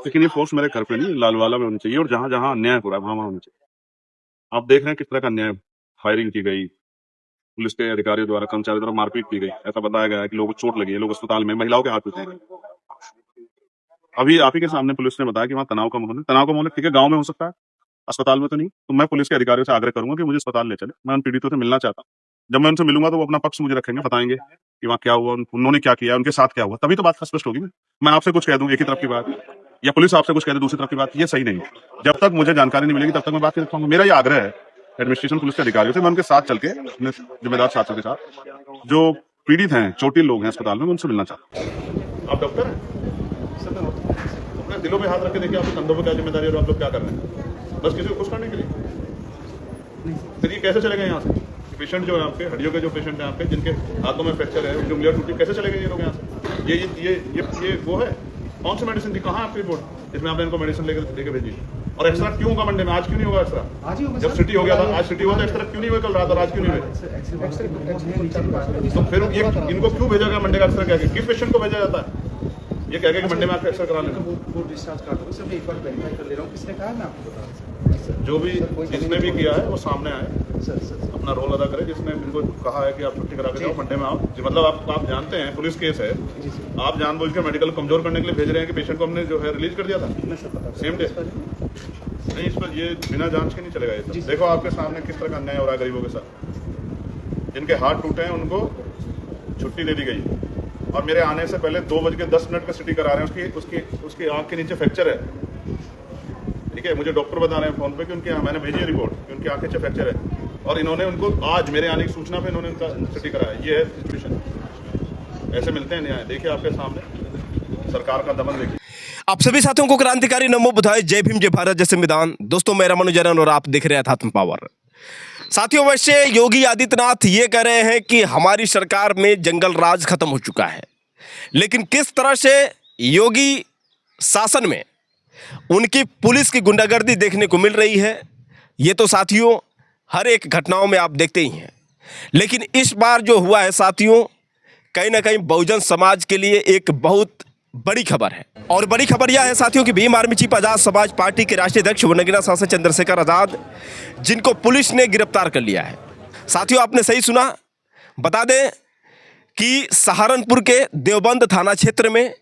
लेकिन ये फोर्स मेरे घर पे नहीं, लालवाला में होनी चाहिए और जहाँ जहाँ अन्याय हो रहा है वहां होनी चाहिए। आप देख रहे हैं किस तरह का अन्याय, फायरिंग की गई, पुलिस के अधिकारियों द्वारा, कर्मचारियों द्वारा मारपीट की गई। ऐसा बताया गया है कि लोगों को चोट लगी है, लोग अस्पताल में, महिलाओं के हाथ टूटे हैं। अभी आप ही के सामने पुलिस ने बताया कि वहाँ तनाव का माहौल है। तनाव का माहौल है, ठीक है, गाँव में हो सकता है, अस्पताल में तो नहीं। तो मैं पुलिस के अधिकारियों से आग्रह करूंगा कि मुझे अस्पताल ले चले। मैं उन पीड़ितों से मिलना चाहता हूँ। जब मैं उनसे मिलूंगा तो वो अपना पक्ष मुझे रखेंगे, बताएंगे कि वहाँ क्या हुआ, उन्होंने क्या किया, उनके साथ क्या हुआ, तभी तो बात स्पष्ट होगी ना। मैं आपसे कुछ कह दूं एक ही तरफ की बात, या पुलिस आपसे कुछ कह दे दूसरी तरफ की बात, ये सही नहीं है। जब तक मुझे जानकारी नहीं मिलेगी तब तक मैं बात नहीं रख पाऊंगा। मेरा ये आग्रह है एडमिनिस्ट्रेशन, पुलिस के अधिकारियों से, मैं उनके साथ चल के अपने जिम्मेदार साथियों के साथ, जो पीड़ित हैं, चोटिल लोग हैं अस्पताल में, उनसे मिलना चाहता हूँ। आप डॉक्टर हैं, अपने दिलों में हाथ रख के देखिए आपके कंधों पर क्या जिम्मेदारी है और आप लोग क्या कर रहे हैं, बस किसी को खुश करने के लिए। फिर ये कैसे चलेगा यहाँ से? पेशेंट जो है आपके, हड्डियों के जो पेशेंट हैं आपके, जिनके हाथों में फ्रैक्चर है, उनकी उंगलियां टूटी, कैसे चलेंगे ये लोग यहाँ से? ये वो है, कौन सी मेडिसिन थी, कहाँ आपकी रिपोर्ट इसमें आपने इनको मेडिसिन लेके भेजी? और एक्सरा क्यों होगा मंडे में, आज क्यों नहीं होगा एक्सरा? आज ही होगा। जब सिटी हो गया था, आज सिटी हुआ तो एक्सरा क्यों नहीं हुआ कल रात, और आज क्यों नहीं हुए? तो फिर ये इनको क्यों भेजा गया मंडे का एक्सरा? क्या किस पेशेंट को भेजा जाता है? ये कह के कि मंडे में आपका एक्सरा करा लेना। वो डिस्चार्ज कर दो, सब एक बार वेरीफाई कर ले रहा हूँ, किसने कहा मैं आपको बता रहा हूँ। जो भी जिसने भी किया है वो सामने आए, सर अपना रोल अदा करे। जिसने इनको कहा है कि आप छुट्टी करा के जाओ, मंडे में आओ, मतलब आप जानते हैं पुलिस केस है, आप जानबूझ के मेडिकल कमजोर करने के लिए भेज रहे हैं कि पेशेंट को हमने जो है रिलीज कर दिया था सेम डे। नहीं, इस पर ये बिना जांच के नहीं चलेगा ये सब। देखो आपके सामने किस तरह का अन्याय हो रहा है गरीबों के साथ। जिनके हाथ टूटे हैं उनको छुट्टी दे दी गई, और मेरे आने से पहले 2:10 का सिटी करा रहे हैं। उसकी आंख के नीचे फ्रैक्चर है, ठीक है। मुझे डॉक्टर बता रहे हैं फोन पे कि उनकी, मैंने भेजी है रिपोर्ट कि उनकी आंखें नीचे फ्रैक्चर है, और इन्होंने उनको आज मेरे आने की सूचना पे इन्होंने उनका सिटी कराया। ये है सिचुएशन, ऐसे मिलते हैं न्याय। देखिए आपके सामने सरकार का दमन देखिए। आप सभी साथियों को क्रांतिकारी नमो बुधाई, जय भीम, जय भारत, जय संविधान। दोस्तों मैं रमन जरन और आप देख रहे हैं अध्यात्म पावर। साथियों, वैसे योगी आदित्यनाथ ये कह रहे हैं कि हमारी सरकार में जंगल राज खत्म हो चुका है, लेकिन किस तरह से योगी शासन में उनकी पुलिस की गुंडागर्दी देखने को मिल रही है, ये तो साथियों हर एक घटनाओं में आप देखते ही हैं। लेकिन इस बार जो हुआ है साथियों, कहीं ना कहीं बहुजन समाज के लिए एक बहुत बड़ी खबर है। और बड़ी खबर यह है साथियों कि भीम आर्मी चीफ आज़ाद समाज पार्टी के राष्ट्रीय अध्यक्ष व नगीना सांसद चंद्रशेखर आज़ाद, जिनको पुलिस ने गिरफ्तार कर लिया है। साथियों आपने सही सुना, बता दें कि सहारनपुर के देवबंद थाना क्षेत्र में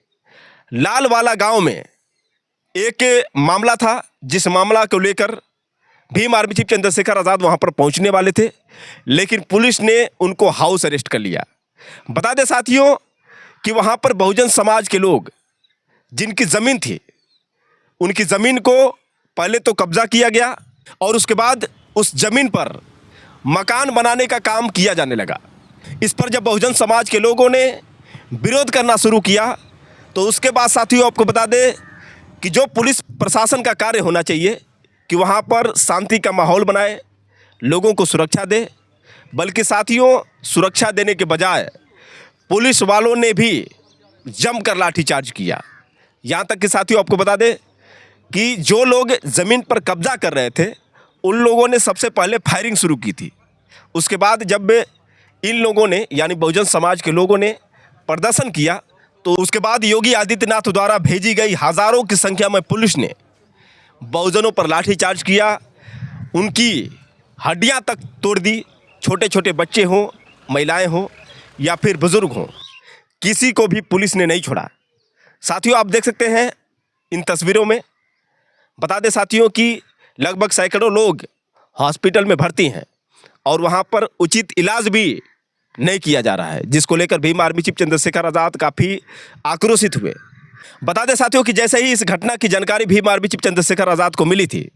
लालवाला गांव में एक मामला था, जिस मामला को लेकर भीम आर्मी चीफ चंद्रशेखर आज़ाद वहां पर पहुंचने वाले थे, लेकिन पुलिस ने उनको हाउस अरेस्ट कर लिया। बता दें साथियों कि वहां पर बहुजन समाज के लोग, जिनकी ज़मीन थी, उनकी ज़मीन को पहले तो कब्जा किया गया और उसके बाद उस ज़मीन पर मकान बनाने का काम किया जाने लगा। इस पर जब बहुजन समाज के लोगों ने विरोध करना शुरू किया, तो उसके बाद साथियों आपको बता दें कि जो पुलिस प्रशासन का कार्य होना चाहिए कि वहाँ पर शांति का माहौल बनाए, लोगों को सुरक्षा दे, बल्कि साथियों सुरक्षा देने के बजाय पुलिस वालों ने भी जमकर लाठीचार्ज किया। यहाँ तक कि साथियों आपको बता दें कि जो लोग ज़मीन पर कब्जा कर रहे थे, उन लोगों ने सबसे पहले फायरिंग शुरू की थी। उसके बाद जब इन लोगों ने, यानी बहुजन समाज के लोगों ने प्रदर्शन किया, तो उसके बाद योगी आदित्यनाथ द्वारा भेजी गई हज़ारों की संख्या में पुलिस ने बहुजनों पर लाठीचार्ज किया, उनकी हड्डियां तक तोड़ दी। छोटे छोटे बच्चे हों, महिलाएं हों या फिर बुजुर्ग हों, किसी को भी पुलिस ने नहीं छोड़ा। साथियों आप देख सकते हैं इन तस्वीरों में। बता दें साथियों कि लगभग सैकड़ों लोग हॉस्पिटल में भर्ती हैं और वहाँ पर उचित इलाज भी नहीं किया जा रहा है, जिसको लेकर भीम आर्मी चीफ चंद्रशेखर आज़ाद काफ़ी आक्रोशित हुए। बता दें साथियों कि जैसे ही इस घटना की जानकारी भीम आर्मी चीफ चंद्रशेखर आज़ाद को मिली थी,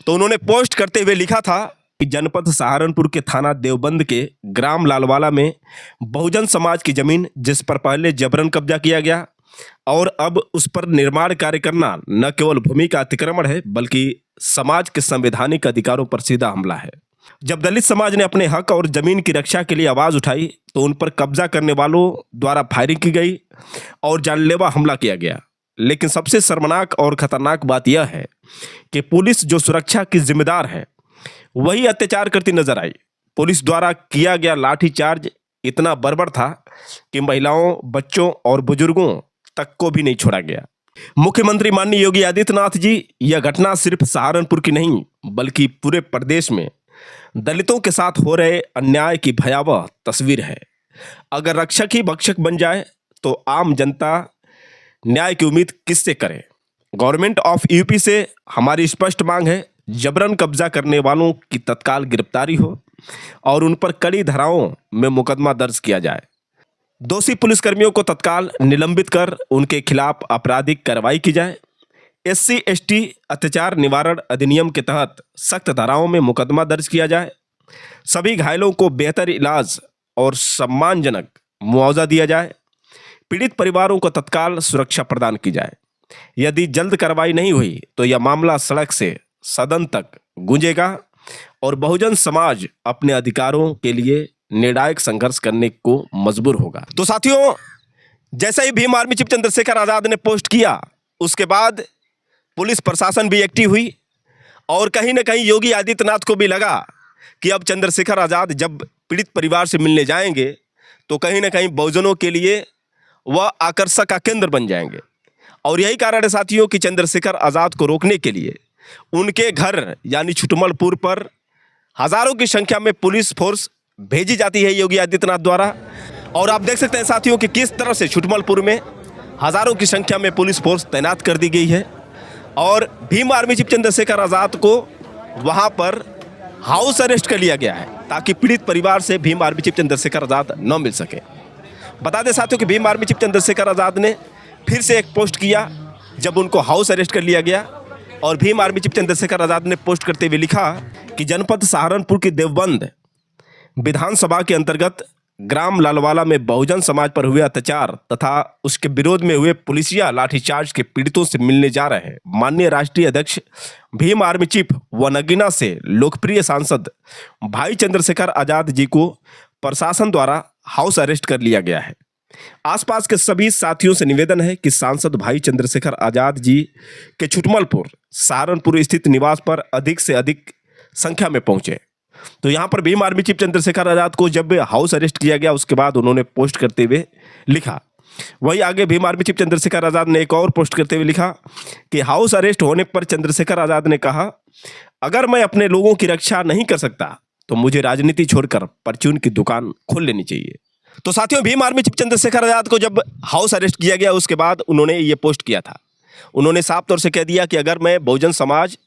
तो उन्होंने पोस्ट करते हुए लिखा था कि जनपद सहारनपुर के थाना देवबंद के ग्राम लालवाला में बहुजन समाज की ज़मीन, जिस पर पहले जबरन कब्जा किया गया और अब उस पर निर्माण कार्य करना न केवल भूमि का अतिक्रमण है, बल्कि समाज के संवैधानिक अधिकारों पर सीधा हमला है। जब दलित समाज ने अपने हक और ज़मीन की रक्षा के लिए आवाज़ उठाई, तो उन पर कब्जा करने वालों द्वारा फायरिंग की गई और जानलेवा हमला किया गया। लेकिन सबसे शर्मनाक और ख़तरनाक बात यह है कि पुलिस जो सुरक्षा की जिम्मेदार है, वही अत्याचार करती नजर आई। पुलिस द्वारा किया गया लाठीचार्ज इतना बर्बर था कि महिलाओं, बच्चों और बुजुर्गों तक को भी नहीं छोड़ा गया। मुख्यमंत्री माननीय योगी आदित्यनाथ जी, यह घटना सिर्फ सहारनपुर की नहीं बल्कि पूरे प्रदेश में दलितों के साथ हो रहे अन्याय की भयावह तस्वीर है। अगर रक्षक ही भक्षक बन जाए तो आम जनता न्याय की उम्मीद किससे करे। गवर्नमेंट ऑफ यूपी से हमारी स्पष्ट मांग है, जबरन कब्जा करने वालों की तत्काल गिरफ्तारी हो और उन पर कड़ी धाराओं में मुकदमा दर्ज किया जाए। दोषी पुलिसकर्मियों को तत्काल निलंबित कर उनके खिलाफ आपराधिक कार्रवाई की जाए। SC/ST अत्याचार निवारण अधिनियम के तहत सख्त धाराओं में मुकदमा दर्ज किया जाए। सभी घायलों को बेहतर इलाज और सम्मानजनक मुआवजा दिया जाए। पीड़ित परिवारों को तत्काल सुरक्षा प्रदान की जाए। यदि जल्द कार्रवाई नहीं हुई तो यह मामला सड़क से सदन तक गूंजेगा और बहुजन समाज अपने अधिकारों के लिए निर्णायक संघर्ष करने को मजबूर होगा। तो साथियों, जैसे ही भीम आर्मी चीफ चंद्रशेखर आजाद ने पोस्ट किया, उसके बाद पुलिस प्रशासन भी एक्टिव हुई और कहीं ना कहीं योगी आदित्यनाथ को भी लगा कि अब चंद्रशेखर आजाद जब पीड़ित परिवार से मिलने जाएंगे तो कहीं ना कहीं बहुजनों के लिए वह आकर्षक का केंद्र बन जाएंगे। और यही कारण है साथियों कि चंद्रशेखर आजाद को रोकने के लिए उनके घर यानी छुटमलपुर पर हजारों की संख्या में पुलिस फोर्स भेजी जाती है योगी आदित्यनाथ द्वारा। और आप देख सकते हैं साथियों कि किस तरह से छुटमलपुर में हजारों की संख्या में पुलिस फोर्स तैनात कर दी गई है और भीम आर्मी चीफ चंद्रशेखर आजाद को वहां पर हाउस अरेस्ट कर लिया गया है ताकि पीड़ित परिवार से भीम आर्मी चीफ चंद्रशेखर आजाद न मिल सके। बता दें साथियों कि भीम आर्मी चीफ चंद्रशेखर आजाद ने फिर से एक पोस्ट किया जब उनको हाउस अरेस्ट कर लिया गया और भीम आर्मी चीफ चंद्रशेखर आजाद ने पोस्ट करते हुए लिखा कि जनपद सहारनपुर की देवबंद विधानसभा के अंतर्गत ग्राम लालवाला में बहुजन समाज पर हुए अत्याचार तथा उसके विरोध में हुए पुलिसिया लाठीचार्ज के पीड़ितों से मिलने जा रहे हैं माननीय राष्ट्रीय अध्यक्ष भीम आर्मी चीफ व नगीना से लोकप्रिय सांसद भाई चंद्रशेखर आजाद जी को प्रशासन द्वारा हाउस अरेस्ट कर लिया गया है। आसपास के सभी साथियों से निवेदन है कि सांसद भाई चंद्रशेखर आजाद जी के छुटमलपुर सहारनपुर स्थित निवास पर अधिक से अधिक संख्या में पहुंचे। तो यहाँ पर भीम आर्मी चीफ चंद्रशेखर आजाद को जब हाउस अरेस्ट किया गया उसके बाद उन्होंने पोस्ट करते हुए लिखा, वही आगे भीम आर्मी चीफ चंद्रशेखर आजाद ने एक और पोस्ट करते हुए लिखा कि हाउस अरेस्ट होने पर चंद्रशेखर आजाद ने कहा, अगर मैं अपने लोगों की रक्षा नहीं कर सकता तो मुझे राजनीति छोड़कर परचून की दुकान खोल लेनी चाहिए। तो साथियों, भीम आर्मी चीफ चंद्रशेखर आजाद को जब हाउस अरेस्ट किया गया उसके बाद उन्होंने ये पोस्ट किया था। उन्होंने साफ तौर से कह दिया कि अगर मैं बहुजन समाज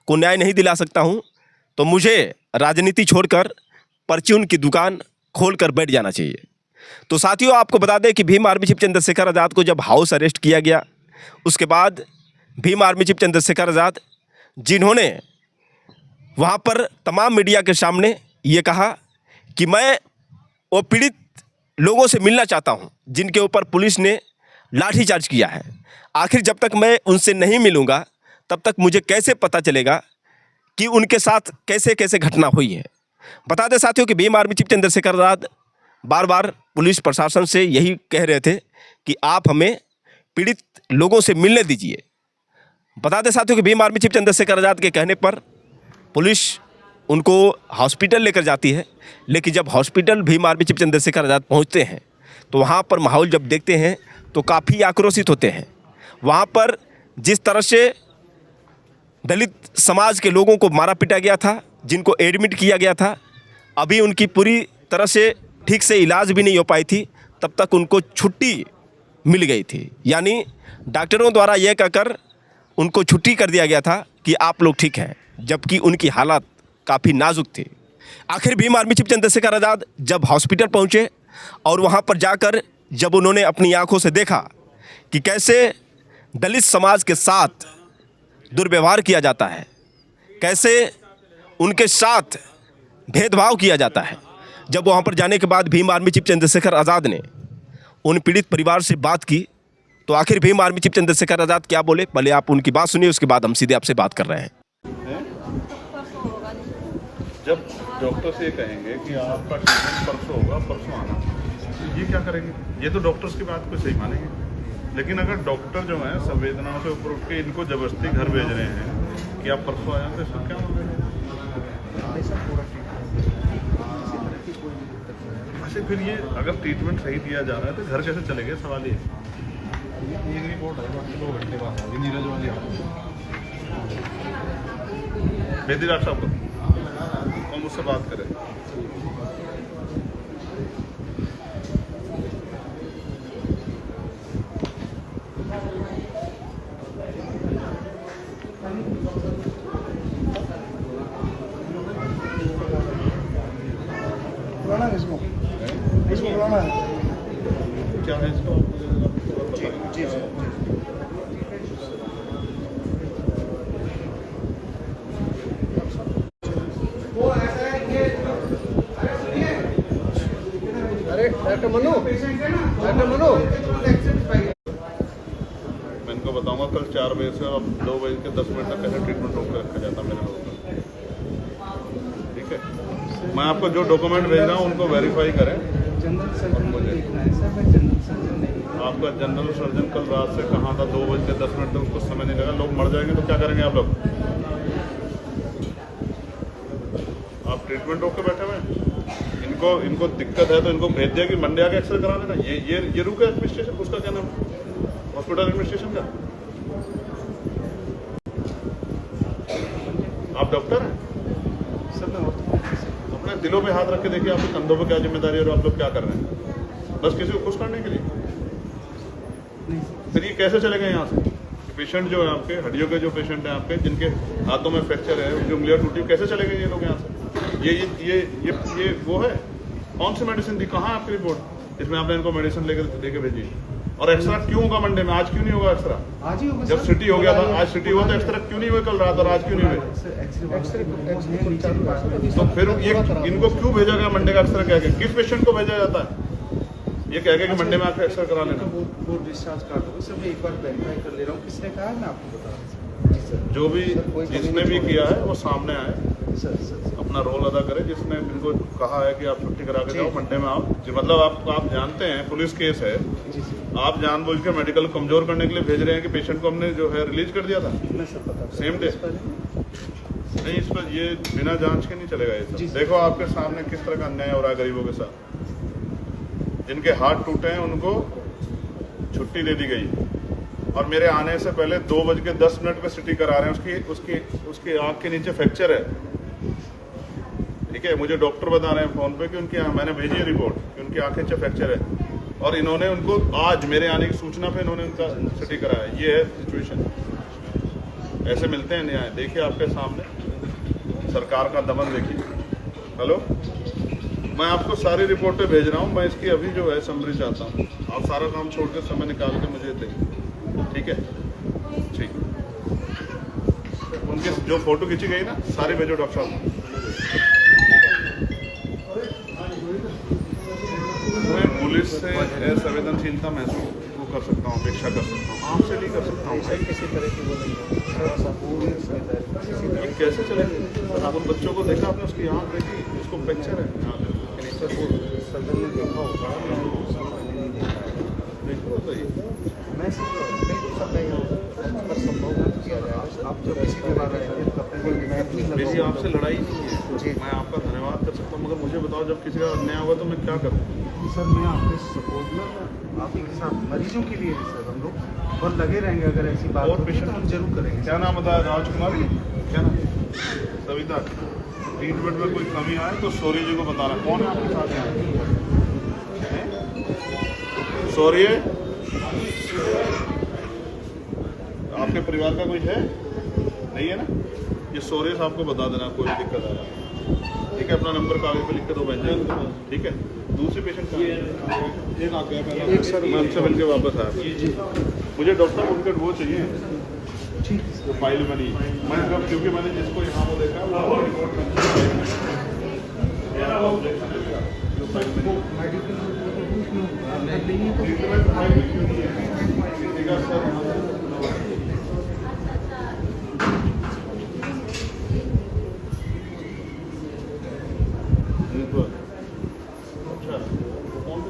को न्याय नहीं दिला सकता हूं तो मुझे राजनीति छोड़कर परचून की दुकान खोलकर बैठ जाना चाहिए। तो साथियों, आपको बता दें कि भीम आर्मी चीफ चंद्रशेखर आजाद को जब हाउस अरेस्ट किया गया उसके बाद भीम आर्मी चीफ चंद्रशेखर आजाद जिन्होंने वहाँ पर तमाम मीडिया के सामने ये कहा कि मैं वो पीड़ित लोगों से मिलना चाहता हूँ जिनके ऊपर पुलिस ने लाठीचार्ज किया है। आखिर जब तक मैं उनसे नहीं मिलूँगा तब तक मुझे कैसे पता चलेगा कि उनके साथ कैसे कैसे घटना हुई है। बता दें साथियों कि भीम आर्मी चीफ चंद्रशेखर आजाद बार बार पुलिस प्रशासन से यही कह रहे थे कि आप हमें पीड़ित लोगों से मिलने दीजिए। बता दें साथियों कि भीम आर्मी चीफ चंद्रशेखर आजाद के कहने पर पुलिस उनको हॉस्पिटल लेकर जाती है, लेकिन जब hospital Bhim Army chief Chandrashekhar Azad पहुंचते हैं तो वहाँ पर माहौल जब देखते हैं तो काफ़ी आक्रोशित होते हैं। वहाँ पर जिस तरह से दलित समाज के लोगों को मारा पीटा गया था, जिनको एडमिट किया गया था, अभी उनकी पूरी तरह से ठीक से इलाज भी नहीं हो पाई थी, तब तक उनको छुट्टी मिल गई थी। यानी डॉक्टरों द्वारा यह कहकर उनको छुट्टी कर दिया गया था कि आप लोग ठीक हैं, जबकि उनकी हालत काफ़ी नाजुक थी। आखिर भीम आर्मी चीफ चंद्रशेखर आजाद जब हॉस्पिटल पहुंचे और वहां पर जाकर जब उन्होंने अपनी आंखों से देखा कि कैसे दलित समाज के साथ दुर्व्यवहार किया जाता है, कैसे उनके साथ भेदभाव किया जाता है, जब वहां पर जाने के बाद भीम आर्मी चीफ चंद्रशेखर आजाद ने उन पीड़ित परिवार से बात की, तो आखिर भीम आर्मी चीफ चंद्रशेखर आजाद क्या बोले, पहले आप उनकी बात सुनिए, उसके बाद हम सीधे आपसे बात कर रहे हैं। जब डॉक्टर से कहेंगे कि आपका ट्रीटमेंट परसों होगा, परसों आना, तो ये क्या करेंगे? ये तो डॉक्टर्स की बात को सही मानेंगे, लेकिन अगर डॉक्टर जो है संवेदनाओं से ऊपर उठ के इनको जबरदस्ती घर भेज रहे हैं कि आप परसों आ जाए, तो इसका क्या मतलब? अच्छा, फिर ये अगर ट्रीटमेंट सही दिया जा रहा है तो घर कैसे चले गए? सवाल ये। एक रिपोर्ट है, बाकी 2 घंटे बाद होगी। नीरज वाली भेज डॉक्टर साहब को और मुझसे बात करें। बुलाना है इसको बुलाना है। क्या है इसको? जी सर। अरे डॉक्टर मनु, मैं इनको बताऊंगा कल 4 बजे से अब 2 बजे के 10 मिनट तक कैसे ट्रीटमेंट रोक कर रखा जाता मेरे लोगों का। ठीक है, मैं आपको जो डॉक्यूमेंट भेज रहा हूँ उनको वेरीफाई करें। जनरल सर्जन को देखना है सर, मैं जनरल सर्जन नहीं। आपका जनरल सर्जन कल रात से कहाँ था? 2 बज के 10 मिनट तक उसको समय नहीं लगा। लोग मर जाएंगे तो क्या करेंगे आप लोग? आप ट्रीटमेंट रोक के बैठे हुए हैं। इनको दिक्कत है तो इनको भेज दिया कि मंडे आके एक्सरे करा लेना। ये रूट है एडमिनिस्ट्रेशन, उसका क्या नाम है? हॉस्पिटल एडमिनिस्ट्रेशन का। आप डॉक्टर हैं? सर मैं अपने दिलों पे हाथ रख के देखिए आपके कंधों पे क्या जिम्मेदारी है और आप लोग क्या कर रहे हैं? बस किसी को खुश करने के लिए। नहीं फिर ये कैसे चलेगा यहाँ से? पेशेंट जो है आपके, हड्डियों के जो पेशेंट हैं आपके, जिनके हाथों में फ्रैक्चर है, उनकी उंगलियां टूटी, कैसे चलेंगे ये लोग यहाँ से? ये वो है? कौन सी मेडिसिन दी? कहाँ है आपकी रिपोर्ट जिसमें आपने इनको मेडिसिन लेके भेजी? और एक्सरा क्यों होगा मंडे में? आज क्यों नहीं होगा एक्सरा? आज ही होगा जब सर। सिटी हो गया था, आज सिटी हुआ तो एक्सरा क्यों नहीं हुए कल रात और आज क्यों नहीं हुए? तो फिर ये इनको क्यों भेजा गया मंडे का एक्सरा? कह के किस पेशेंट को भेजा जाता है? ये कह के कि मंडे में आकर एक्सरा करा लेना। वो डिस्चार्ज कार्ड होगा सर, मैं एक बार वेरीफाई कर ले रहा हूँ। किसने कहा है मैं आपको बता रहा हूँ। जी सर। जो भी जिसने भी किया है वो सामने आए, सर अपना रोल अदा करे। जिसने इनको कहा है कि आप छुट्टी करा के जाओ, मंडे में आओ, मतलब आप जानते हैं पुलिस केस है, जी सर। आप जानबूझ के मेडिकल कमजोर करने के लिए भेज रहे हैं कि पेशेंट को हमने जो है रिलीज कर दिया था मैं सर पता सेम डे। नहीं, इस पर ये बिना जांच के नहीं चलेगा ये सब। देखो आपके सामने किस तरह का अन्याय हो रहा है गरीबों के साथ। जिनके हाथ टूटे हैं उनको छुट्टी दे दी गई और मेरे आने से पहले 2:10 पे सिटी करा रहे हैं। उसकी आंख के नीचे फ्रैक्चर है। ठीक है, मुझे डॉक्टर बता रहे हैं फोन पे कि मैंने भेजी है रिपोर्ट कि उनकी आंख के नीचे फ्रैक्चर है और इन्होंने उनको आज मेरे आने की सूचना पे इन्होंने उनका सिटी कराया। ये है सिचुएशन। ऐसे मिलते हैं न्याय। देखिए आपके सामने सरकार का दमन देखिए। हेलो, मैं आपको सारी रिपोर्टें भेज रहा हूँ। मैं इसकी अभी जो है समरी चाहता हूँ। आप सारा काम छोड़ के समय निकाल के मुझे दें। ठीक है, ठीक। उनकी जो फोटो खींची गई ना सारी भेजो डॉक्टर साहब। मैं पुलिस से संवेदनशीलता महसूस कर सकता हूँ, अपेक्षा कर सकता हूँ, आपसे नहीं कर सकता हूँ। किसी तरह की वो नहीं है। ये कैसे चलेगा? आप उन बच्चों को देखा आपने, उसकी आँख देखी, उसको फ्रैक्चर है। सर्जन ने देखा होगा, देखो बताइए। मैं सब संभव किया जाए। आप जो किसी के बारे में मेरी आपसे लड़ाई नहीं है जी। मैं आपका धन्यवाद कर सकता हूँ, मगर मुझे बताओ जब किसी का अन्याय होगा तो मैं क्या करूँ? सर मैं आपके सपोर्ट में आप ही के साथ मरीजों के लिए सर हम लोग बहुत लगे रहेंगे। अगर ऐसी बात और होगी पेशेंट तो हम जरूर करेंगे। क्या नाम बताया? राजकुमार, क्या नाम? सविता। ट्रीटमेंट में कोई कमी आए तो सौर्य जी को बताना। कौन है आपके साथ यहाँ? सौर्य, आपके परिवार का कोई है? नहीं है ना? ये सौर्य साहब को बता देना कोई दिक्कत आया। ठीक है, अपना नंबर कागज पे लिख के दो बहन। ठीक है, दूसरी पेशेंट का एक आ गया पहला। एक सर मैं उनसे मिल के वापस आया। मुझे डॉक्टर उनके वो चाहिए ठीक जो फाइल बनी। मैं जब क्योंकि मैंने जिसको यहाँ वो देखा वो रिपोर्ट जो फाइल बनी ट्रीटमेंट फाइल क्यों नहीं है? किसी का सर अच्छा कौन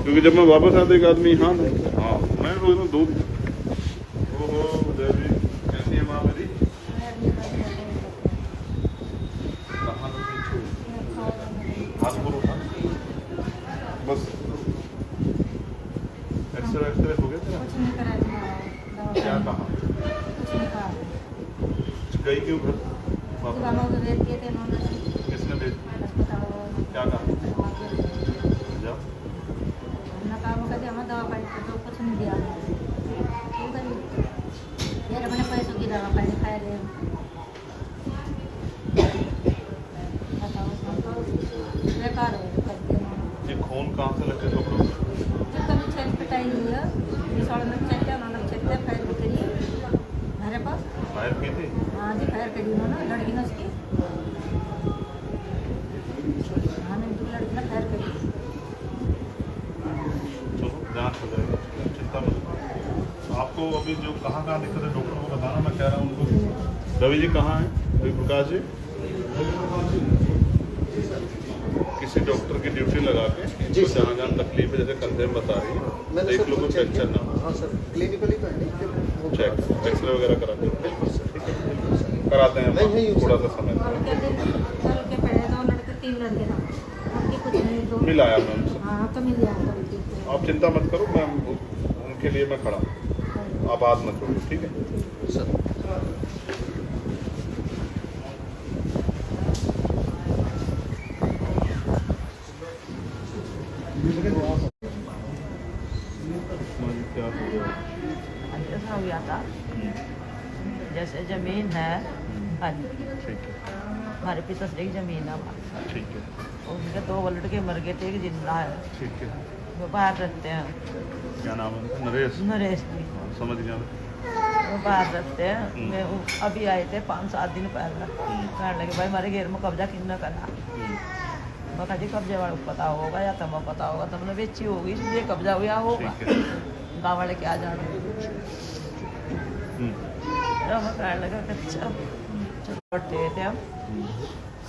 क्योंकि जब मैं वापस आता एक आदमी हाँ मैं रोज दो गई क्यों घर वापस? दुकानों को भेज दिए थे इन्होंने किसने भेज अस्पताल क्या कहा जाओ हमने कहा मुझे हमें दवा पानी तो कुछ नहीं दिया क्यों करिए यार मैंने पैसों की दवा पानी खाया गए बताओ बेकार हो गया कर दिया ये खून कहाँ से लगे कपड़ों में? जो कभी छेद पिटाई हुई है इस और में चल गया उन्होंने चेक किया फायर भी करी मेरे पास फायर की थी? हाँ जी फायर करी उन्होंने लड़की ने उसकी हाँ नहीं तो लड़की ने फायर करी चलो जांच हो जाएगी, चिंता मत करो। आपको अभी जो कहाँ दिक्कत है डॉक्टर को बताना, मैं कह रहा हूँ उनको। रवि जी कहाँ है? रवि प्रकाश जी किसी डॉक्टर की ड्यूटी लगा के जी इनको जहाँ जहाँ तकलीफ है, जैसे कंधे में बता रही है, देख लो कोई फ्रैक्चर ना हो। हाँ सर, क्लिनिकली तो है नहीं चेक एक्सरे वगैरह करा के बिल्कुल सर, ठीक है कराते हैं नहीं, हम थोड़ा सा समय कल के दिन कल के पहले 2 लड़के 3 लड़के था उनके कुछ नहीं दो मिल आया मैं उनसे। हाँ तो मिल गया आप चिंता मत करो, मैं उनके लिए मैं खड़ा हूँ, आप हाथ मत छोड़ो, ठीक है? सर। क्या हो गया? ऐसा हो गया था जैसे जमीन है हमारी ठीक है, हमारे पिताश्री की जमीन है वहाँ। ठीक है, उनके 2 लड़के मर गए थे, एक जिंदा है, ठीक है। वो बाहर रहते हैं। क्या नाम है उनका? नरेश? नरेश जी समझ गया मैं। वो बाहर रहते हैं। मैं अभी आए थे 5-7 दिन पहले, कहने लगे भाई हमारे घेर में कब्जा किसने करा। मैं कहा जी कब्जे वाले को पता होगा या तुम्हें पता होगा, तुमने बेची होगी इसलिए कब्जा हुआ होगा, ठीक है। गाँव वाले क्या जाने। हम्म, तो मैं कहने लगा कि अच्छा बैठे थे हम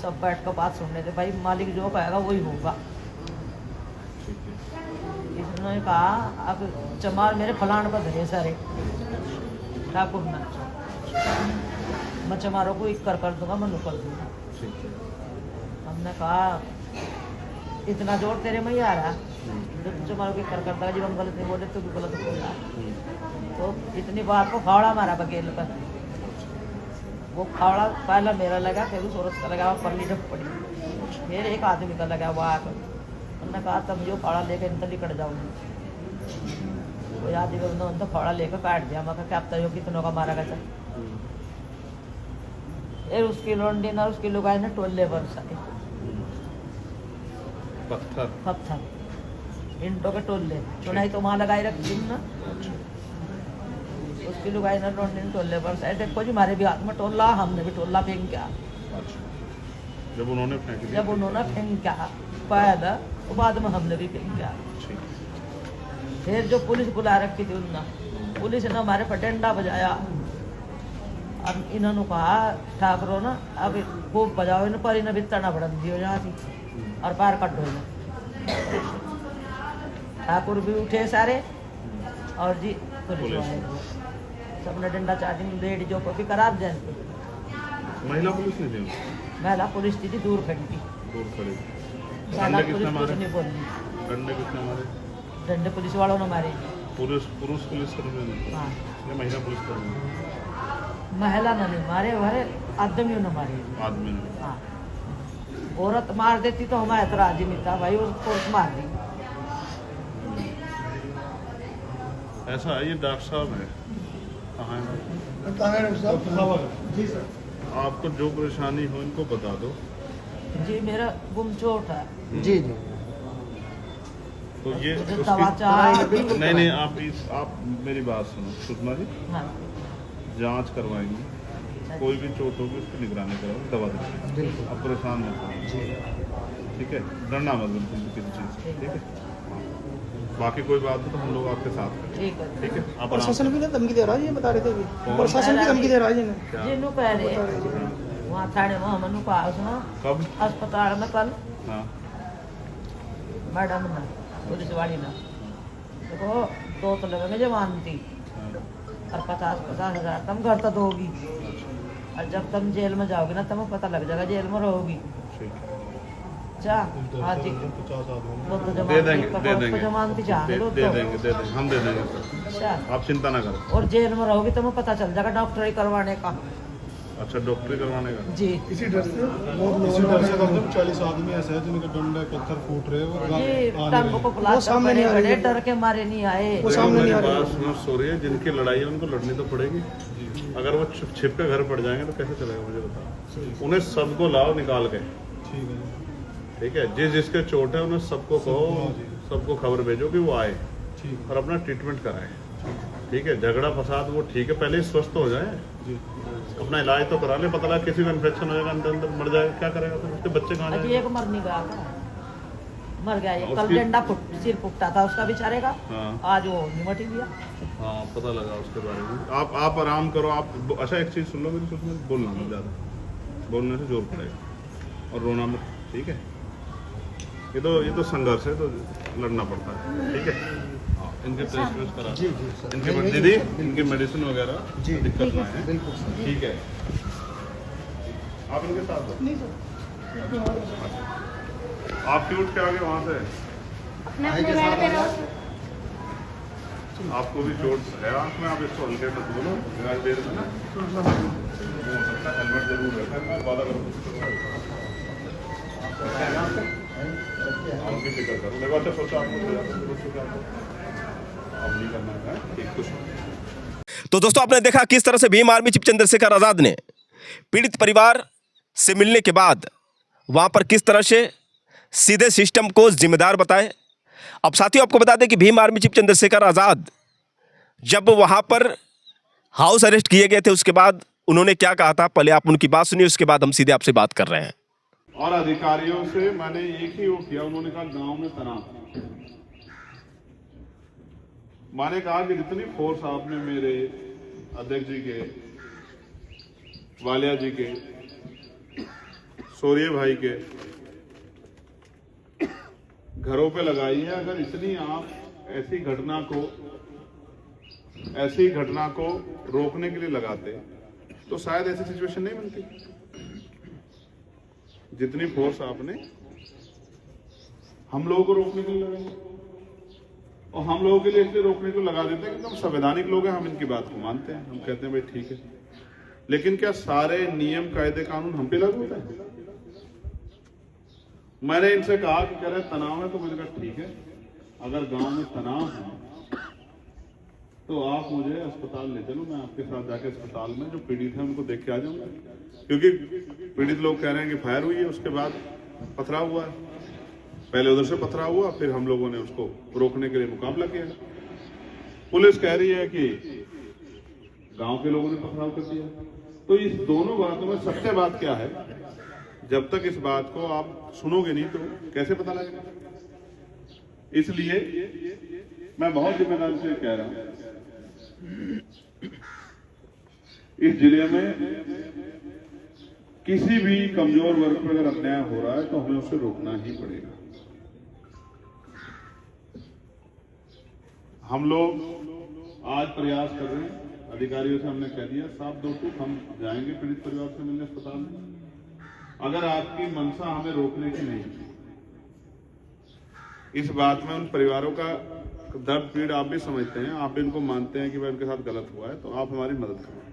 सब बैठ कर बात सुन रहे थे, भाई मालिक जो कहेगा वही होगा। ठीक है। इसने कहा अब चमार मेरे फलान पर धरे सारे ठाकुर ने, मैं चमारों को एक कर दूंगा, मैं नुकल दूंगा। ठीक है। हमने कहा इतना जोर तेरे में ही आ रहा जो तू चमारों को कर करता है, जब हम गलत नहीं बोले तो भी गलत बोल रहा। तो इतनी बात को फावड़ा मारा बकेल पर, वो फावड़ा पहला मेरा लगा, फिर उस औरत का लगा, पल्ली ढप पड़ी, फिर एक आदमी का लगा वहाँ पर। उन्होंने कहा तब जो फावड़ा लेकर इन निकट जाऊँगी। वो आदमी उन्होंने तो फावड़ा लेकर काट दिया। मैं कहा क्या पता हो कितनों का मारा गया। फिर उसकी लोंडी ना उसकी लुगाई ने टोले बरसाए पत्थर इंटों के टोले, चुनाई तो वहाँ लगाई रखी ना, उसकी लुगाई ने लोंडी ने टोले बरसाए। देखो जी हमारे भी हाथ में टोला, हमने भी टोला फेंक किया। जब उन्होंने फेंक दिया? जब उन्होंने फेंक किया पहले, तो बाद में हमने भी फेंक किया। फिर जो पुलिस बुला रखी थी उन्होंने, पुलिस ने हमारे पर डंडा बजाया। अब इन्होंने कहा ठाकुरों ना अब खूब बजाओ इन पर, इन्हें बितना बढ़न दियो यहाँ थी और पैर कट हो। ठाकुर भी उठे सारे और जी पुलिस वाले सबने डंडा चार्जिंग लेडीजों को भी करार दें। महिला पुलिस नहीं थी? महिला पुलिस थी जी, दूर खड़ी थी। दूर खड़ी। महिला डंडे पुलिस किसने कुछ मारे? नहीं बोली। डंडे किसने मारे? डंडे पुलिस वालों ने मारे। पुरुष पुलिस कर्मी ने हाँ या महिला पुलिस कर्मी? महिला ने नहीं मारे, हमारे आदमियों ने मारे। आदमी ने। हाँ औरत मार देती तो हमारा एतराज ही नहीं था भाई, उसको मार दी। ऐसा है, ये डॉक्टर साहब है, कहाँ है? जी सर। आपको जो परेशानी हो इनको बता दो। जी मेरा गुम चोट है। जी जी। तो ये मुझे उसकी- दवा चाहिए। नहीं आप मेरी बात सुनो सुषमा जी, हाँ जांच करवाएंगे, कोई भी चोट होगी उसकी निगरानी कराओगे, दवा देंगे। बिल्कुल। आप परेशान मत हो, जी। ठीक है? डरना मत बिल्कुल भी किसी चीज़ से, ठीक है? बाकी कोई बात हो तो हम लोग आपके साथ हैं, ठीक है। ठीक है? आप आराम प्रशासन भी ना धमकी दे रहा है, ये बता रहे थे अभी। कौन? प्रशासन भी धमकी दे रहा है जी ने। क्या? जिन्हों कह रहे वहाँ थाने में हमने कहा उसने कब? अस्पताल में कल हाँ मैडम ने पुलिस वाली ने देखो 2 तो लगेंगे जवान थी हाँ, और 50-50 हज़ार तुम घर तक दोगी, और जब तुम जेल में जाओगी ना तुम्हें पता लग जाएगा जेल में रहोगी। ठीक है। अच्छा हाँ जी वो तो दे देंगे जमानती चाह दे लो देंगे हम दे देंगे सर, अच्छा आप चिंता ना करो। और जेल में रहोगी तुम्हें पता चल जाएगा डॉक्टरी करवाने का। अच्छा, डॉक्टरी करवाने का। जी इसी डर से कम से कम 40 आदमी ऐसे हैं जिनके डंडे पत्थर फूट रहे हैं वो जी आ नहीं टंग रहे। को प्लास्टर सामने नहीं आ रही बड़े है। डर के मारे नहीं आए। वो सामने नहीं आ रही है। बात समझ सो रही है, जिनकी लड़ाई है उनको लड़नी तो पड़ेगी। अगर वो छिप के घर पड़ जाएंगे तो कैसे चलेगा, मुझे बताओ। उन्हें सबको लाओ निकाल के, ठीक है, ठीक है। जिसके चोट है उन्हें सबको कहो, सबको खबर भेजो कि वो आए ठीक और अपना ट्रीटमेंट कराएं, ठीक है। झगड़ा फसाद वो ठीक है, पहले ही स्वस्थ हो जाए, जी। अपना इलाज तो करा ले। पता लगा किसी को इन्फेक्शन हो जाएगा, अंदर अंदर मर जाएगा, क्या करेगा फिर? उसके बच्चे कहाँ अजी जाएंगे? एक मर नहीं गया था, मर गया ये। कल उसकी- डंडा सिर फुकता था उसका बेचारे का, हाँ आज वो निमट ही गया। हाँ, पता लगा उसके बारे में। आप आराम करो। आप अच्छा एक चीज़ सुन लो मेरी, कुछ मत बोलना मत ज़्यादा, बोलने से जोर पड़ेगा। और रोना मत, ठीक है। ये तो संघर्ष है, तो लड़ना पड़ता है, ठीक है। हाँ, इनके टेस्ट वेस्ट करा इनके दीदी, इनकी मेडिसिन वगैरह दिक्कत ना है, बिल्कुल सर। ठीक है। आप इनके साथ हो? नहीं सर, आप क्यों उठ के आगे वहाँ से? अपने अपने बेड पे रहो। आपको भी चोट है आँख में, आप इसको हल्के मत बोलो। देर में ना हो सकता है हेलमेट जरूर रखें, वादा करो। उनकी फिक्र करो। देखो अच्छा सोचा आपको, अब नहीं करना है, ठीक। कुछ तो दोस्तों आपने देखा किस तरह से भीम आर्मी चीफ चंद्रशेखर आजाद ने पीड़ित परिवार से मिलने के बाद वहां पर किस तरह से सीधे सिस्टम को जिम्मेदार बताए। अब साथियों आपको बता दें कि भीम आर्मी चीफ चंद्रशेखर आजाद जब वहां पर हाउस अरेस्ट किए गए थे उसके बाद उन्होंने क्या कहा था, पहले आप उनकी बात सुनिए, उसके बाद हम सीधे आपसे बात कर रहे हैं। और अधिकारियों से मैंने एक ही वो किया, उन्होंने कहा गांव में तनाव। मैंने कहा कि जितनी फोर्स आपने मेरे अध्यक्ष जी के, वालिया जी के, सोरिये भाई के घरों पे लगाई है, अगर इतनी आप ऐसी घटना को रोकने के लिए लगाते तो शायद ऐसी सिचुएशन नहीं बनती। जितनी फोर्स आपने हम लोगों को रोकने के लिए लगाई, और हम लोगों के लिए इसलिए रोकने को लगा देते हैं कि हम संवैधानिक लोग हैं, हम इनकी बात को मानते हैं, हम कहते हैं भाई ठीक है। लेकिन क्या सारे नियम कायदे कानून हम पे लागू होता है? मैंने इनसे कहा कि कह रहे तनाव है, तो मैंने कहा ठीक है, अगर गांव में तनाव है तो आप मुझे अस्पताल ले चलो, मैं आपके साथ जाके अस्पताल में जो पीड़ित हैं उनको देख के आ जाऊंगा। क्योंकि पीड़ित लोग कह रहे हैं कि फायर हुई है, उसके बाद पथराव हुआ है। पहले उधर से पथराव हुआ, फिर हम लोगों ने उसको रोकने के लिए मुकाबला किया। पुलिस कह रही है कि गांव के लोगों ने पथराव कर दिया। तो इस दोनों बातों में सत्य बात क्या है, जब तक इस बात को आप सुनोगे नहीं तो कैसे पता लगेगा? इसलिए मैं बहुत जिम्मेदारी से कह रहा हूं, इस जिले में किसी भी कमजोर वर्ग पर अगर अन्याय हो रहा है तो हमें उसे रोकना ही पड़ेगा। हम लोग आज प्रयास कर रहे हैं, अधिकारियों से हमने कह दिया साफ दो टूक हम जाएंगे पीड़ित परिवार से मिलने अस्पताल में। अगर आपकी मंशा हमें रोकने की नहीं, इस बात में उन परिवारों का दर्द पीड़ आप भी समझते हैं, आप भी इनको मानते हैं कि भाई उनके साथ गलत हुआ है, तो आप हमारी मदद करें।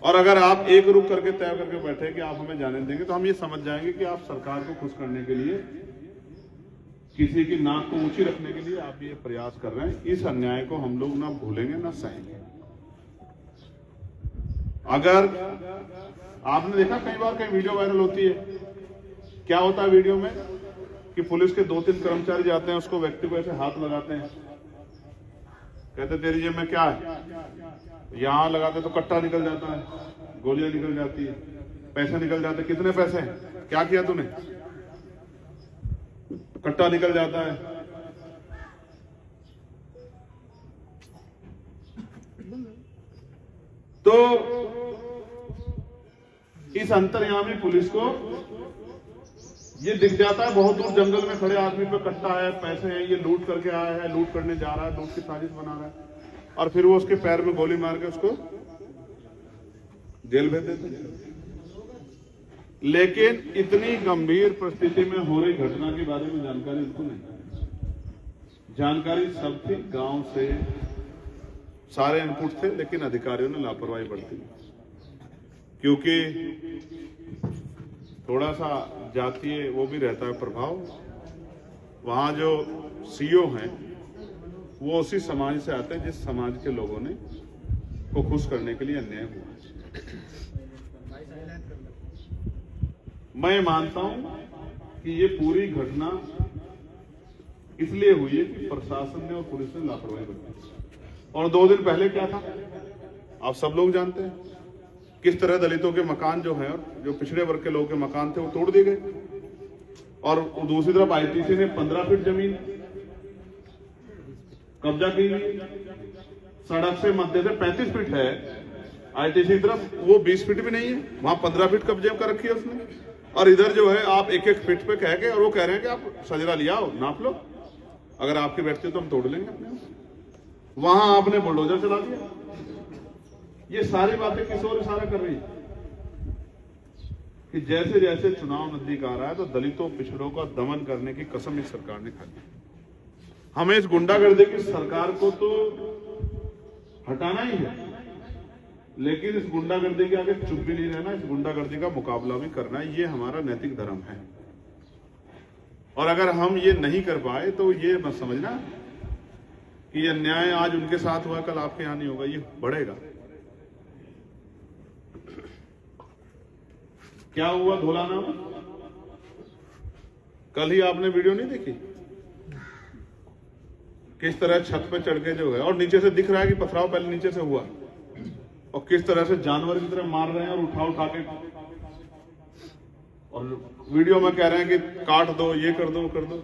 और अगर आप एक रुख करके तय करके बैठे कि आप हमें जाने देंगे, तो हम ये समझ जाएंगे कि आप सरकार को खुश करने के लिए, किसी की नाक को ऊंची रखने के लिए आप ये प्रयास कर रहे हैं। इस अन्याय को हम लोग ना भूलेंगे ना सहेंगे। अगर आपने देखा कई बार कई वीडियो वायरल होती है, क्या होता है वीडियो में कि पुलिस के 2-3 कर्मचारी जाते हैं, उसको व्यक्ति को ऐसे हाथ लगाते हैं, कहते तेरी जेब में क्या है, यहां लगाते तो कट्टा निकल जाता है, गोलियां निकल जाती है, पैसे निकल जाते, कितने पैसे, क्या किया तूने, कट्टा निकल जाता है। तो इस अंतर्यामी पुलिस को ये दिख जाता है, बहुत दूर जंगल में खड़े आदमी पे कट्टा है, पैसे हैं, ये लूट करके आया है, लूट करने जा रहा है, लूट की साजिश बना रहा है, और फिर वो उसके पैर में गोली मार के उसको जेल भेज देते हैं। लेकिन इतनी गंभीर परिस्थिति में हो रही घटना के बारे में जानकारी उनको नहीं। जानकारी सब थी, गांव से सारे इनपुट थे, लेकिन अधिकारियों ने लापरवाही बरती। क्योंकि थोड़ा सा जातीय वो भी रहता है प्रभाव। वहां जो सीईओ हैं वो उसी समाज से आते हैं जिस समाज के लोगों ने को खुश करने के लिए अन्याय हुआ। मैं मानता हूं कि ये पूरी घटना इसलिए हुई है कि प्रशासन ने और पुलिस ने लापरवाही बरती। और 2 दिन पहले क्या था आप सब लोग जानते हैं, किस तरह दलितों के मकान जो हैं और जो पिछड़े वर्ग के लोगों के मकान थे वो तोड़ दिए गए। और दूसरी तरफ आईटीसी ने 15 फीट जमीन कब्जा की हुई। सड़क से मध्य से 35 फीट है, आईटीसी की तरफ वो 20 फीट भी नहीं है, वहां 15 फीट कब्जे कर रखी है उसने। और इधर जो है आप 1-1 फीट पे कह के, और वो कह रहे हैं कि आप सजरा लिया हो, नाप लो, अगर आपकी बैठती है तो हम तोड़ लेंगे अपने। वहां आपने बुलडोजर चला दिया। ये सारी बातें किस ओर इशारा कर रही है कि जैसे जैसे चुनाव नजदीक आ रहा है तो दलितों पिछड़ों का दमन करने की कसम इस सरकार ने खा ली। हमें इस गुंडागर्दी की सरकार को तो हटाना ही है, लेकिन इस गुंडागर्दी के आगे चुप भी नहीं रहना, इस गुंडागर्दी का मुकाबला भी करना है। ये हमारा नैतिक धर्म है। और अगर हम ये नहीं कर पाए तो ये मत समझना कि ये अन्याय आज उनके साथ हुआ कल आपके यहां नहीं होगा, ये बढ़ेगा। क्या हुआ धोलाना में? कल ही आपने वीडियो नहीं देखी किस तरह छत पे चढ़ के जो है, और नीचे से दिख रहा है कि पथराव पहले नीचे से हुआ, और किस तरह से जानवर की तरह मार रहे हैं और उठा के, और वीडियो में कह रहे हैं कि काट दो, ये कर दो, कर दो।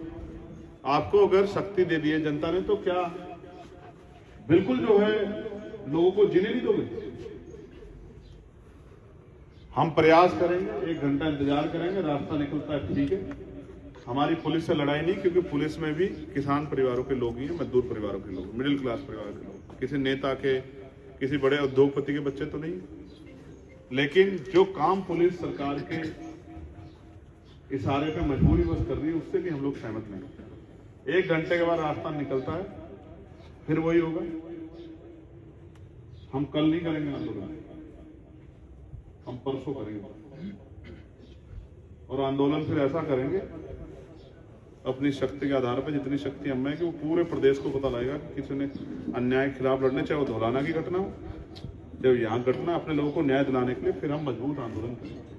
आपको अगर शक्ति दे दी है जनता ने तो क्या बिल्कुल जो है लोगों को जीने नहीं दोगे? हम प्रयास करेंगे, 1 घंटा इंतजार करेंगे, रास्ता निकलता है ठीक है। हमारी पुलिस से लड़ाई नहीं, क्योंकि पुलिस में भी किसान परिवारों के लोग ही हैं, मजदूर परिवारों के लोग, मिडिल क्लास परिवार के लोग, किसी नेता के, किसी बड़े उद्योगपति के बच्चे तो नहीं। लेकिन जो काम पुलिस सरकार के इशारे पे मजबूरी बस कर रही है, उससे भी हम लोग सहमत नहीं। 1 घंटे के बाद रास्ता निकलता है, फिर वही होगा। हम कल नहीं करेंगे आंदोलन, हम परसों करेंगे। और आंदोलन फिर ऐसा करेंगे अपनी शक्ति के आधार पर, जितनी शक्ति हम में कि वो पूरे प्रदेश को पता लगेगा कि किसी ने अन्याय के खिलाफ लड़ने, चाहे वो धौलाना की घटना हो, चाहे यहाँ घटना, अपने लोगों को न्याय दिलाने के लिए फिर हम मजबूत आंदोलन करेंगे।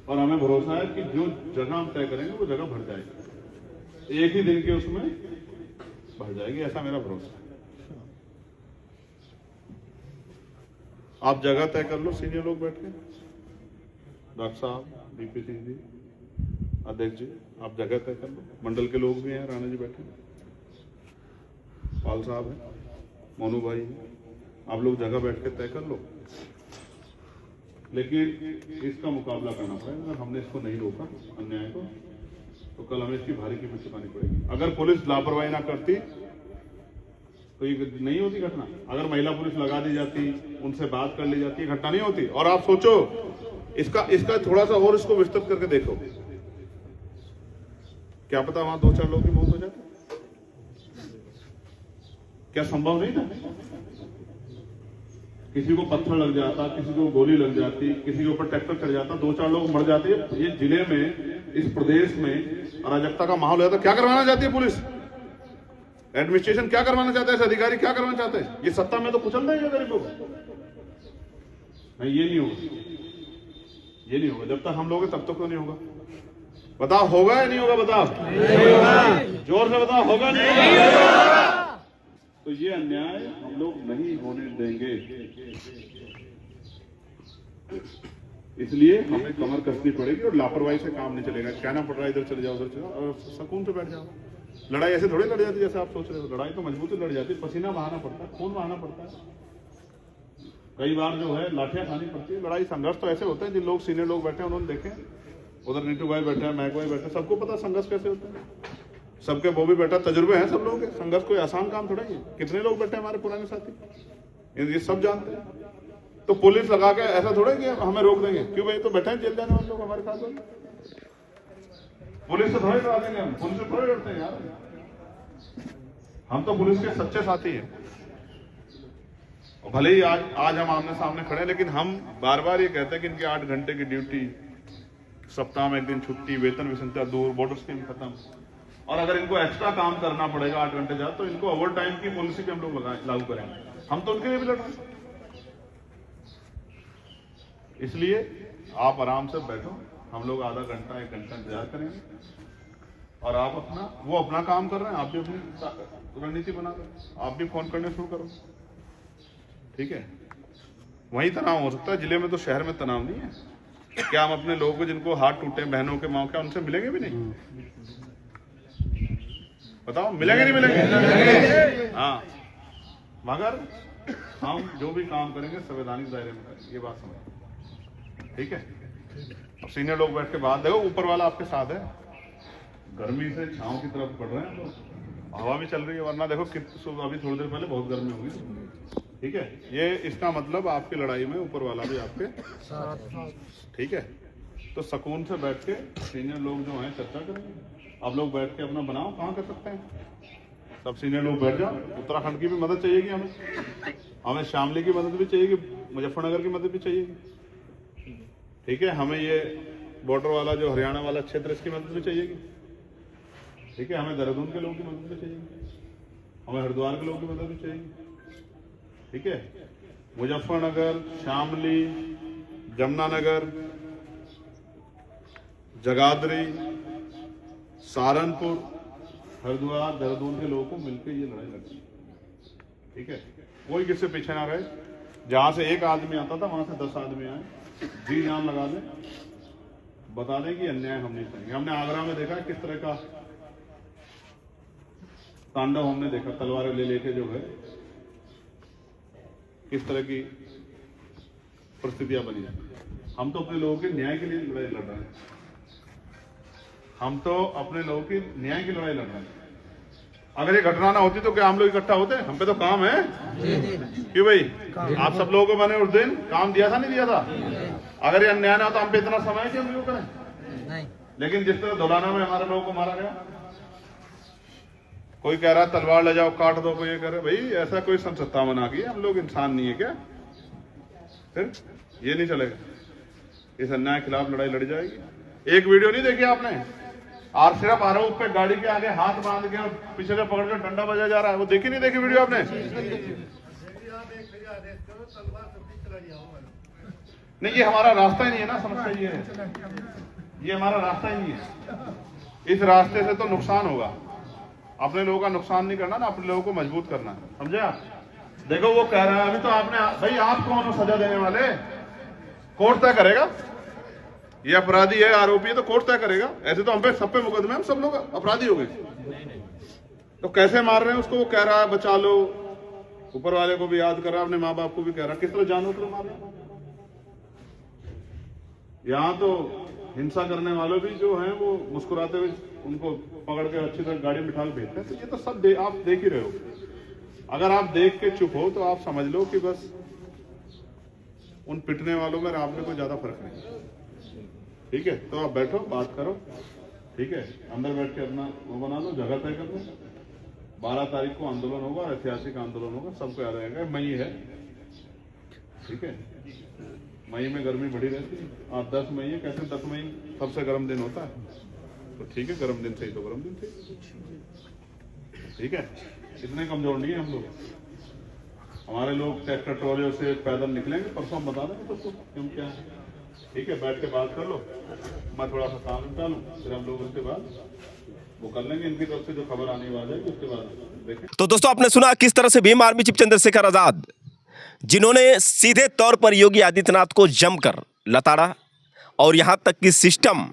और हमें भरोसा है कि जो जगह हम तय करेंगे वो जगह भर जाएगी, एक ही दिन के उसमें भर जाएगी, ऐसा मेरा भरोसा है। आप जगह तय कर लो, सीनियर लोग बैठ के, डॉक्टर साहब, डीपी सिंह जी, अध्यक्ष जी, आप जगह तय कर लो। मंडल के लोग भी हैं, राणा जी बैठे, पाल साहब हैं, मोनू भाई हैं, आप लोग जगह बैठ के तय कर लो। लेकिन इसका मुकाबला करना पड़ेगा। अगर हमने इसको नहीं रोका अन्याय को, तो कल हमें इसकी भारी कीमत चुकानी पड़ेगी। अगर पुलिस लापरवाही ना करती तो ये नहीं होती घटना। अगर महिला पुलिस लगा दी जाती, उनसे बात कर ली जाती, घटना नहीं होती। और आप सोचो इसका थोड़ा सा और इसको विस्तृत करके देखो, क्या पता वहां 2-4 लोगों की मौत हो जाती? क्या संभव नहीं था? किसी को पत्थर लग जाता, किसी को गोली लग जाती, किसी के ऊपर ट्रैक्टर चढ़ जाता, 2-4 लोग मर जाते। ये जिले में, इस प्रदेश में अराजकता का माहौल है तो क्या करवाना चाहती है पुलिस? एडमिनिस्ट्रेशन क्या करवाना चाहता है? अधिकारी क्या करवाना चाहते हैं? ये सत्ता में तो कुचल देंगे गरीबों को। नहीं, ये नहीं होगा, ये नहीं होगा। जब तक हम लोग तब तक तो नहीं होगा। बताओ होगा या नहीं होगा? बताओ, जोर से बताओ, होगा नहीं होगा? तो ये अन्याय हम लोग नहीं होने देंगे। इसलिए हमें कमर कसनी पड़ेगी और लापरवाही से काम नहीं चलेगा। कहना पड़ रहा है इधर चले जाओ, उधर चले जाओ, और सुकून से बैठ जाओ। लड़ाई ऐसे थोड़ी लड़ जाती जैसे आप सोच रहे हो। लड़ाई तो मजबूती लड़ जाती है, पसीना बहाना पड़ता है, खून बहाना पड़ता है, कई बार जो है लाठियां खानी पड़ती है। लड़ाई संघर्ष तो ऐसे होते हैं, जिन लोग सीनियर लोग बैठे हैं उन्होंने देखे, उधर नीटू भाई बैठे हैं, महक भाई बैठे हैं, सबको पता संघर्ष कैसे होता है। सबके वो भी बैठा, तजुर्बे हैं सब लोगों के। संघर्ष कोई आसान काम थोड़ा ही है। कितने लोग बैठे हैं हमारे पुराने साथी, ये सब जानते हैं। तो पुलिस लगा के ऐसा थोड़ा कि हमें रोक देंगे, क्यों भाई तो बैठे हैं जेल जाने वाले लोग हमारे साथ। पुलिस से थोड़े डरा देंगे हम, पुलिस से थोड़े डरते हैं यार। हम तो पुलिस के सच्चे साथी हैं। और भले ही आज हम आमने सामने खड़े हैं, लेकिन हम बार बार ये कहते हैं कि इनकी 8 घंटे की ड्यूटी, सप्ताह में 1 दिन छुट्टी, वेतन विसंख्या दूर, बॉर्डर स्कीम खत्म, और अगर इनको एक्स्ट्रा काम करना पड़ेगा 8 घंटे ज्यादा, तो इनको ओवर टाइम की पॉलिसी भी हम लोग लागू करेंगे। हम तो उनके लिए भी लड़ रहे हैं। इसलिए आप आराम से बैठो, हम लोग आधा घंटा 1 घंटा इंतजार करेंगे, और आप अपना काम कर रहे हैं, आप भी अपनी रणनीति बना रहे हैं, आप भी फोन करने शुरू करो, ठीक है। वही तनाव हो सकता है, जिले में तो, शहर में तनाव नहीं है। क्या हम अपने लोगों को जिनको हाथ टूटे, बहनों के माँ, क्या उनसे मिलेंगे भी नहीं? बताओ, मिलेंगे नहीं मिलेंगे? हाँ, मगर हम जो भी काम करेंगे संवैधानिक दायरे में करेंगे, ये बात समझ, ठीक है। अब सीनियर लोग बैठ के बात देखो, ऊपर वाला आपके साथ है। गर्मी से छांव की तरफ बढ़ रहे हैं लोग, हवा भी चल रही है, वरना देखो अभी थोड़ी देर पहले बहुत गर्मी होगी, ठीक है। ये इसका मतलब आपकी लड़ाई में ऊपर वाला भी आपके साथ, ठीक है। तो सुकून से बैठ के सीनियर लोग जो हैं चर्चा करेंगे। आप लोग बैठ के अपना बनाओ, कहाँ कर सकते हैं, सब सीनियर लोग बैठ जाओ। उत्तराखंड की भी मदद चाहिएगी हमें शामली की मदद भी चाहिएगी, मुजफ्फरनगर की मदद भी चाहिएगी, ठीक है। हमें ये बॉर्डर वाला जो हरियाणा वाला क्षेत्र, इसकी मदद भी चाहिएगी, ठीक है। हमें देहरादून के लोगों की मदद भी चाहिए, हमें हरिद्वार के लोगों की मदद भी चाहिए, ठीक है। मुजफ्फरनगर, शामली, जमुनानगर, जगाधरी, सहारनपुर, हरिद्वार, देहरादून के लोगों को मिलकर ये लड़ाई लड़नी, ठीक है। कोई किससे पीछे ना रहे। जहां से 1 आदमी आता था, वहां से 10 आदमी आए, जी जान लगा दें, बता दें कि अन्याय हम नहीं करेंगे। हमने आगरा में देखा किस तरह का तांडव हमने देखा, तलवारें ले लेके जो है किस तरह की परिस्थितियां बनी है। हम तो अपने लोगों के न्याय के लिए लड़ाई लड़ रहे हैं, हम तो अपने लोगों की न्याय की लड़ाई लड़ रहे हैं। अगर ये घटना ना होती तो क्या हम लोग इकट्ठा होते? हम पे तो काम है कि भाई आप सब लोगों को मैंने उस दिन काम दिया था, नहीं दिया था? अगर ये अन्याय ना होता, हम पे इतना समय है कि हम क्यों करें? नहीं। लेकिन जिस तरह धौलाना में हमारे लोगों को मारा गया, कोई कह रहा है तलवार ले जाओ काट दो, कोई ये कह रहे भाई ऐसा कोई संसत्ता बना की, हम लोग इंसान नहीं है क्या? फिर ये नहीं चलेगा। इस अन्याय के खिलाफ लड़ाई लड़ी जाएगी। एक वीडियो नहीं देखी आपने? और सिर्फ आरोप पे गाड़ी के आगे हाथ बांध के और पीछे से पकड़ कर डंडा बजाया जा रहा है, वो देखी नहीं देखी वीडियो आपने? नहीं, ये हमारा रास्ता ही नहीं है ना, समस्या ये हमारा रास्ता ही नहीं है। इस रास्ते से तो नुकसान होगा। अपने लोगों का नुकसान नहीं करना ना, अपने लोगों को मजबूत करना है, समझे आप? देखो वो कह रहा है अभी तो आपने, भाई आप कौन हो सजा देने वाले? कोर्ट तय करेगा। ये अपराधी है, आरोपी है, तो कोर्ट तय करेगा। ऐसे तो हम पे सब पे मुकदमे, हम सब लोग अपराधी हो गए। तो कैसे मार रहे हैं उसको? वो कह रहा है बचा लो, ऊपर वाले को भी याद कर रहा है, अपने माँ बाप को भी कह रहा है। किस तरह जानवर को मार रहे हैं? यहाँ तो हिंसा करने वालों भी जो हैं वो मुस्कुराते हुए उनको पकड़ के अच्छी तरह गाड़ी में बिठा के भेजते हैं। तो ये तो सब आप देख ही रहे हो। अगर आप देख के चुप हो तो आप समझ लो कि बस उन पिटने वालों में आप में कोई ज्यादा फर्क नहीं, ठीक है। तो आप बैठो, बात करो, ठीक है। अंदर बैठ के अपना वो बना लो, जगह तय कर लो। 12 तारीख को आंदोलन होगा, ऐतिहासिक आंदोलन होगा, सबको याद रहेगा। मई है, ठीक है। मई में गर्मी बढ़ी रहती है। आप 10 मई है, कहते हैं 10 मई सबसे गर्म दिन होता है, तो ठीक है, गर्म दिन सही तो गर्म दिन सही, ठीक है। इतने कमजोर नहीं है हम लोग। हमारे लोग ट्रैक्टर ट्रॉलियों से पैदल निकलेंगे, परसों हम बता देंगे सबको क्यों क्या है, ठीक है। बैठ के बात कर लो, मैं थोड़ा सा काम निपटा लूँ, फिर हम लोग उसके बाद वो कर लेंगे। इनकी तरफ से जो खबर आने वाली है उसके बाद देखें। तो दोस्तों, आपने सुना किस तरह से भीम आर्मी चीफ चंद्रशेखर आजाद, जिन्होंने सीधे तौर पर योगी आदित्यनाथ को जमकर लताड़ा और यहां तक कि सिस्टम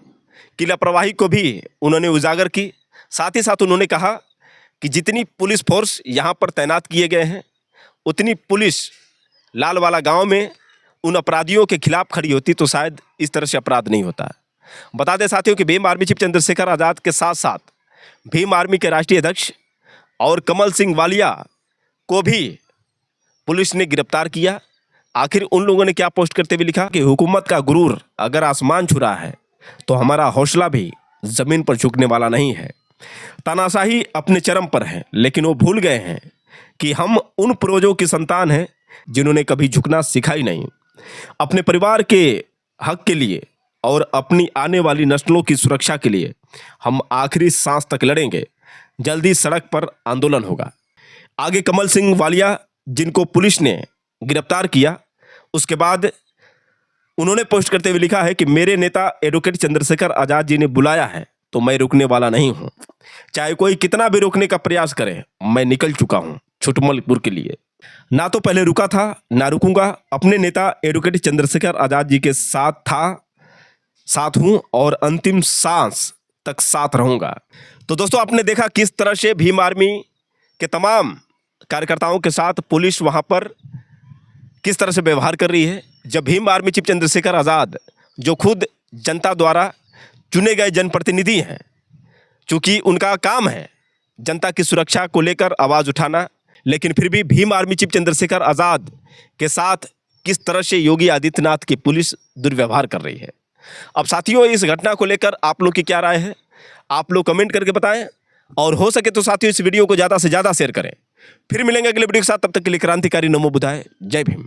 की लापरवाही को भी उन्होंने उजागर की। साथ ही साथ उन्होंने कहा कि जितनी पुलिस फोर्स यहां पर तैनात किए गए हैं, उतनी पुलिस लालवाला गांव में उन अपराधियों के खिलाफ खड़ी होती तो शायद इस तरह से अपराध नहीं होता। बता दें साथियों कि भीम आर्मी चीफ चंद्रशेखर आजाद के साथ साथ भीम आर्मी के राष्ट्रीय अध्यक्ष और कमल सिंह वालिया को भी पुलिस ने गिरफ्तार किया। आखिर उन लोगों ने क्या पोस्ट करते हुए लिखा कि हुकूमत का गुरूर अगर आसमान छू रहा है तो हमारा हौसला भी जमीन पर झुकने वाला नहीं है। तानाशाही अपने चरम पर है, लेकिन वो भूल गए हैं कि हम उन पूर्वजों की संतान हैं जिन्होंने कभी झुकना सीखा ही नहीं। अपने परिवार के हक के लिए और अपनी आने वाली नस्लों की सुरक्षा के लिए हम आखिरी सांस तक लड़ेंगे। जल्दी सड़क पर आंदोलन होगा। आगे कमल सिंह वालिया, जिनको पुलिस ने गिरफ्तार किया, उसके बाद उन्होंने पोस्ट करते हुए लिखा है कि मेरे नेता एडवोकेट चंद्रशेखर आजाद जी ने बुलाया है तो मैं रुकने वाला नहीं हूं। चाहे कोई कितना भी रोकने का प्रयास करे, मैं निकल चुका हूं छुटमलपुर के लिए। ना तो पहले रुका था, ना रुकूंगा। अपने नेता एडवोकेट चंद्रशेखर आजाद जी के साथ था, साथ हूं और अंतिम सांस तक साथ रहूंगा। तो दोस्तों, आपने देखा किस तरह से भीम आर्मी के तमाम कार्यकर्ताओं के साथ पुलिस वहां पर किस तरह से व्यवहार कर रही है। जब भीम आर्मी चीफ चंद्रशेखर आज़ाद, जो खुद जनता द्वारा चुने गए जनप्रतिनिधि हैं, चूंकि उनका काम है जनता की सुरक्षा को लेकर आवाज़ उठाना, लेकिन फिर भी भीम आर्मी चीफ चंद्रशेखर आज़ाद के साथ किस तरह से योगी आदित्यनाथ की पुलिस दुर्व्यवहार कर रही है। अब साथियों, इस घटना को लेकर आप लोग की क्या राय है, आप लोग कमेंट करके बताएं, और हो सके तो साथियों इस वीडियो को ज़्यादा से ज़्यादा शेयर करें। फिर मिलेंगे अगले वीडियो के साथ, तब तक के लिए क्रांतिकारी नमो बुधाय। जय भीम।